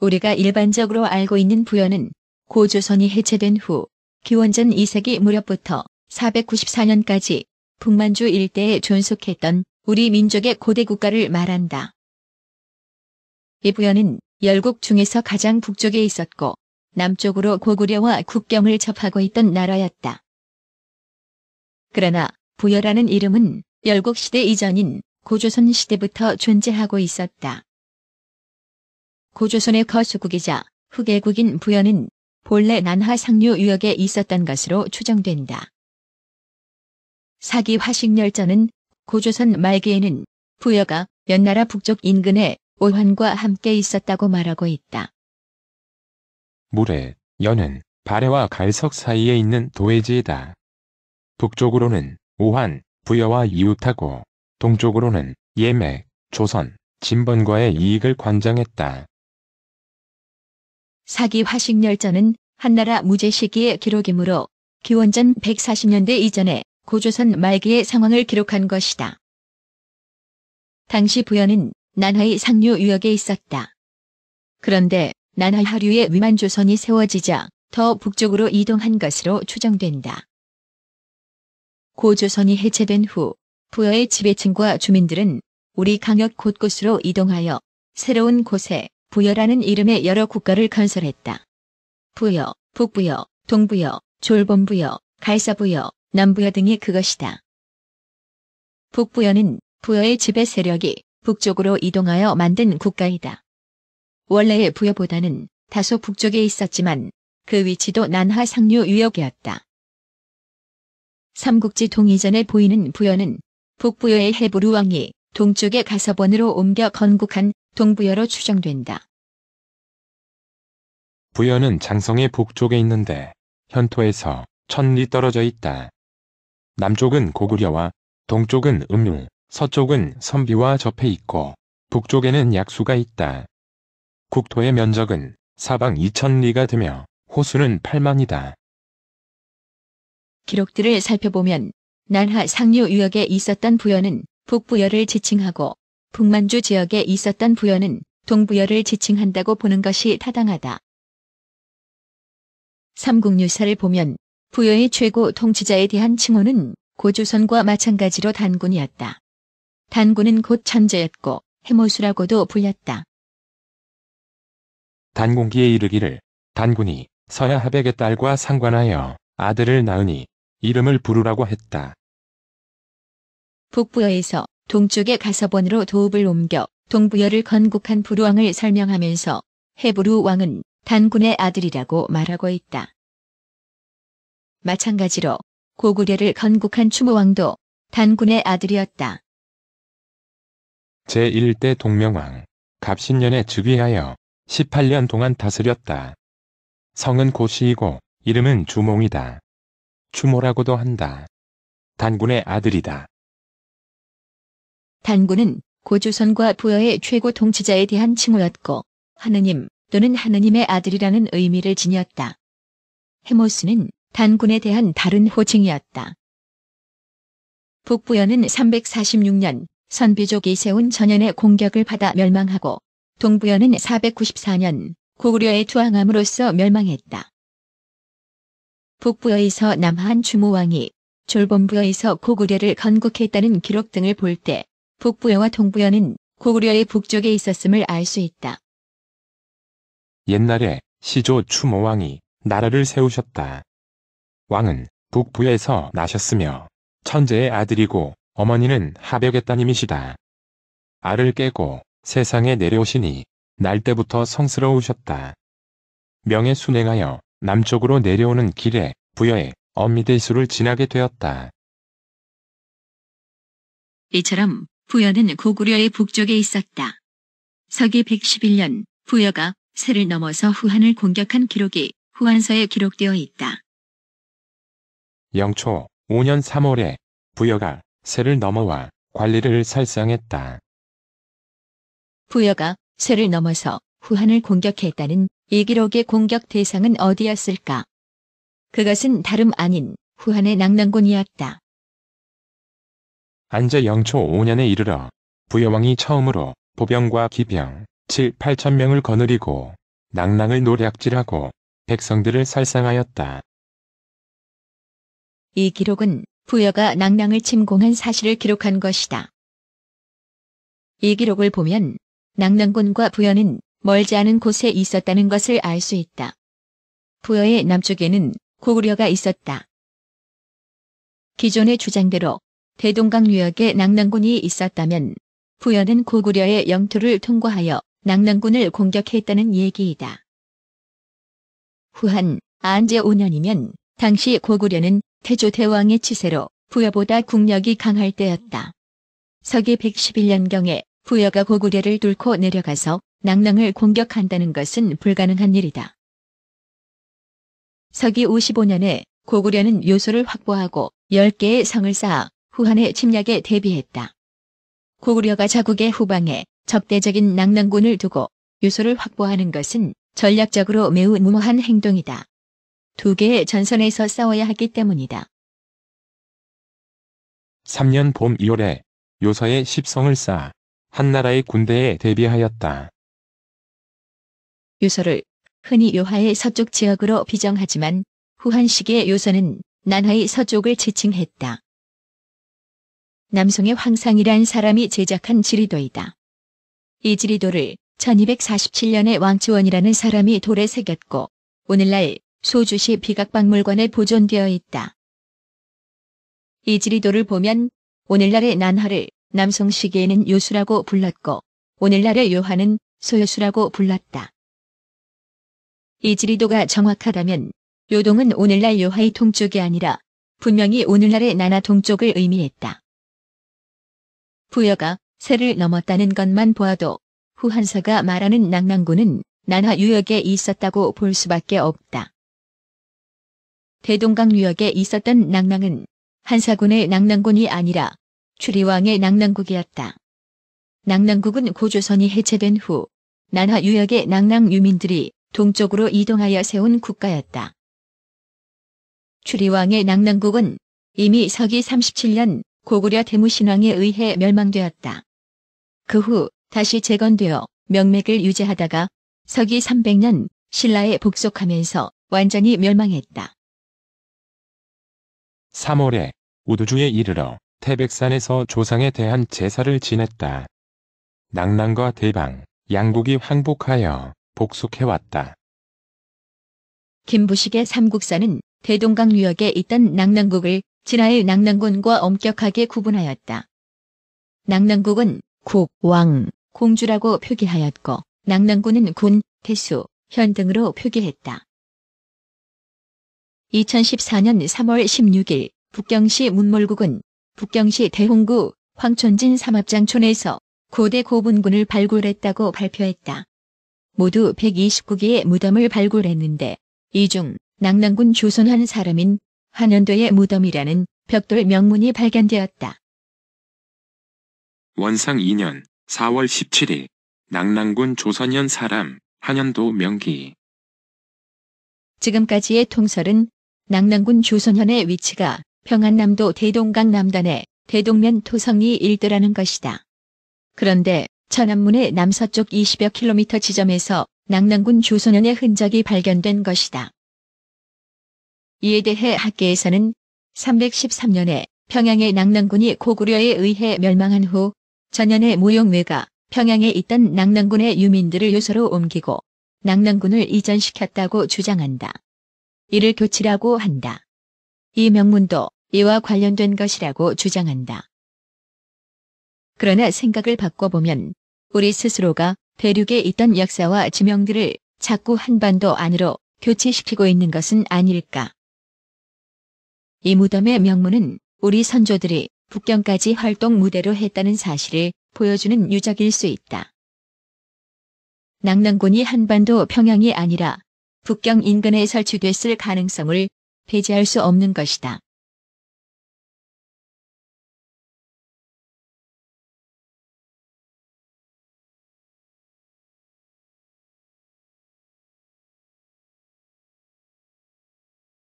우리가 일반적으로 알고 있는 부여는 고조선이 해체된 후 기원전 2세기 무렵부터 494년까지 북만주 일대에 존속했던 우리 민족의 고대 국가를 말한다. 이 부여는 열국 중에서 가장 북쪽에 있었고 남쪽으로 고구려와 국경을 접하고 있던 나라였다. 그러나 부여라는 이름은 열국시대 이전인 고조선 시대부터 존재하고 있었다. 고조선의 거수국이자 후계국인 부여는 본래 난하 상류 유역에 있었던 것으로 추정된다. 사기 화식열전은 고조선 말기에는 부여가 연나라 북쪽 인근에 오환과 함께 있었다고 말하고 있다. 무례, 연은 발해와 갈석 사이에 있는 도해지이다. 북쪽으로는 오환, 부여와 이웃하고 동쪽으로는 예맥, 조선, 진번과의 이익을 관장했다. 사기 화식열전은 한나라 무제 시기의 기록이므로 기원전 140년대 이전에 고조선 말기의 상황을 기록한 것이다. 당시 부여는 난하의 상류 유역에 있었다. 그런데 난하 하류에 위만조선이 세워지자 더 북쪽으로 이동한 것으로 추정된다. 고조선이 해체된 후 부여의 지배층과 주민들은 우리 강역 곳곳으로 이동하여 새로운 곳에 부여라는 이름의 여러 국가를 건설했다. 부여, 북부여, 동부여, 졸본부여, 갈사부여, 남부여 등이 그것이다. 북부여는 부여의 지배 세력이 북쪽으로 이동하여 만든 국가이다. 원래의 부여보다는 다소 북쪽에 있었지만 그 위치도 난하 상류 유역이었다. 삼국지 통이전에 보이는 부여는 북부여의 해부루 왕이 동쪽의 가서번으로 옮겨 건국한 동부여로 추정된다. 부여는 장성의 북쪽에 있는데 현토에서 1000리 떨어져 있다. 남쪽은 고구려와 동쪽은 음유, 서쪽은 선비와 접해 있고 북쪽에는 약수가 있다. 국토의 면적은 사방 2000리가 되며 호수는 8만이다. 기록들을 살펴보면 난하 상류 유역에 있었던 부여는 북부여를 지칭하고 북만주 지역에 있었던 부여는 동부여를 지칭한다고 보는 것이 타당하다. 삼국유사를 보면 부여의 최고 통치자에 대한 칭호는 고조선과 마찬가지로 단군이었다. 단군은 곧 천재였고 해모수라고도 불렸다. 단공기에 이르기를 단군이 서야 하백의 딸과 상관하여 아들을 낳으니 이름을 부르라고 했다. 북부여에서 동쪽의 가서번으로 도읍을 옮겨 동부여를 건국한 부루왕을 설명하면서 해부루 왕은 단군의 아들이라고 말하고 있다. 마찬가지로 고구려를 건국한 추모왕도 단군의 아들이었다. 제1대 동명왕 갑신년에 즉위하여 18년 동안 다스렸다. 성은 고시이고 이름은 주몽이다. 추모라고도 한다. 단군의 아들이다. 단군은 고조선과 부여의 최고 통치자에 대한 칭호였고 하느님 또는 하느님의 아들이라는 의미를 지녔다. 해모수는 단군에 대한 다른 호칭이었다. 북부여는 346년 선비족이 세운 전연의 공격을 받아 멸망하고 동부여는 494년 고구려의 투항함으로써 멸망했다. 북부여에서 남한 주모왕이 졸본부여에서 고구려를 건국했다는 기록 등을 볼 때 북부여와 동부여는 고구려의 북쪽에 있었음을 알 수 있다. 옛날에 시조 추모왕이 나라를 세우셨다. 왕은 북부에서 나셨으며 천재의 아들이고 어머니는 하백의 따님이시다. 알을 깨고 세상에 내려오시니 날 때부터 성스러우셨다. 명에 순행하여 남쪽으로 내려오는 길에 부여의 엄미대수를 지나게 되었다. 이처럼 부여는 고구려의 북쪽에 있었다. 서기 111년 부여가 세를 넘어서 후한을 공격한 기록이 후한서에 기록되어 있다. 영초 5년 3월에 부여가 세를 넘어와 관리를 살상했다. 부여가 세를 넘어서 후한을 공격했다는 이 기록의 공격 대상은 어디였을까? 그것은 다름 아닌 후한의 낙랑군이었다. 안제 영초 5년에 이르러 부여왕이 처음으로 보병과 기병 7, 8천 명을 거느리고 낭랑을 노략질하고 백성들을 살상하였다. 이 기록은 부여가 낭랑을 침공한 사실을 기록한 것이다. 이 기록을 보면 낭랑군과 부여는 멀지 않은 곳에 있었다는 것을 알 수 있다. 부여의 남쪽에는 고구려가 있었다. 기존의 주장대로 대동강 유역에 낭랑군이 있었다면 부여는 고구려의 영토를 통과하여 낭랑군을 공격했다는 얘기이다. 후한 안제 5년이면 당시 고구려는 태조 대왕의 치세로 부여보다 국력이 강할 때였다. 서기 111년경에 부여가 고구려를 뚫고 내려가서 낭랑을 공격한다는 것은 불가능한 일이다. 서기 55년에 고구려는 요소를 확보하고 10개의 성을 쌓아 후한의 침략에 대비했다. 고구려가 자국의 후방에 적대적인 낭랑군을 두고 요소를 확보하는 것은 전략적으로 매우 무모한 행동이다. 두 개의 전선에서 싸워야 하기 때문이다. 3년 봄 2월에 요서에 10성을 쌓아 한나라의 군대에 대비하였다. 요소를 흔히 요하의 서쪽 지역으로 비정하지만 후한 시기의 요서는 난하의 서쪽을 지칭했다. 남송의 황상이란 사람이 제작한 지리도이다. 이 지리도를 1247년에 왕치원이라는 사람이 돌에 새겼고 오늘날 소주시 비각박물관에 보존되어 있다. 이 지리도를 보면 오늘날의 난하를 남송 시기에는 요수라고 불렀고 오늘날의 요하는 소요수라고 불렀다. 이 지리도가 정확하다면 요동은 오늘날 요하의 동쪽이 아니라 분명히 오늘날의 난하 동쪽을 의미했다. 부여가 세를 넘었다는 것만 보아도 후한서가 말하는 낭랑군은 난하 유역에 있었다고 볼 수밖에 없다. 대동강 유역에 있었던 낭랑은 한사군의 낭랑군이 아니라 추리왕의 낭랑국이었다. 낭랑국은 고조선이 해체된 후 난하 유역의 낭랑 유민들이 동쪽으로 이동하여 세운 국가였다. 추리왕의 낭랑국은 이미 서기 37년 고구려 대무신왕에 의해 멸망되었다. 그 후 다시 재건되어 명맥을 유지하다가 서기 300년 신라에 복속하면서 완전히 멸망했다. 3월에 우두주에 이르러 태백산에서 조상에 대한 제사를 지냈다. 낭랑과 대방, 양국이 항복하여 복속해왔다. 김부식의 삼국사는 대동강 유역에 있던 낭랑국을 진화의 낭랑군과 엄격하게 구분하였다. 낭랑국은 국, 왕, 공주라고 표기하였고 낭랑군은 군, 태수, 현 등으로 표기했다. 2014년 3월 16일 북경시 문몰국은 북경시 대홍구 황촌진 삼합장촌에서 고대 고분군을 발굴했다고 발표했다. 모두 129개의 무덤을 발굴했는데 이 중 낭랑군 조선한 사람인 한현도의 무덤이라는 벽돌 명문이 발견되었다. 원상 2년 4월 17일 낭랑군 조선현 사람 한현도 명기. 지금까지의 통설은 낭랑군 조선현의 위치가 평안남도 대동강 남단의 대동면 토성리 일대라는 것이다. 그런데 천안문의 남서쪽 20여 킬로미터 지점에서 낭랑군 조선현의 흔적이 발견된 것이다. 이에 대해 학계에서는 313년에 평양의 낭랑군이 고구려에 의해 멸망한 후 전현의 무용외가 평양에 있던 낭랑군의 유민들을 요소로 옮기고 낭랑군을 이전시켰다고 주장한다. 이를 교치라고 한다. 이 명문도 이와 관련된 것이라고 주장한다. 그러나 생각을 바꿔보면 우리 스스로가 대륙에 있던 역사와 지명들을 자꾸 한반도 안으로 교체시키고 있는 것은 아닐까. 이 무덤의 명문은 우리 선조들이 북경까지 활동 무대로 했다는 사실을 보여주는 유적일 수 있다. 낭랑군이 한반도 평양이 아니라 북경 인근에 설치됐을 가능성을 배제할 수 없는 것이다.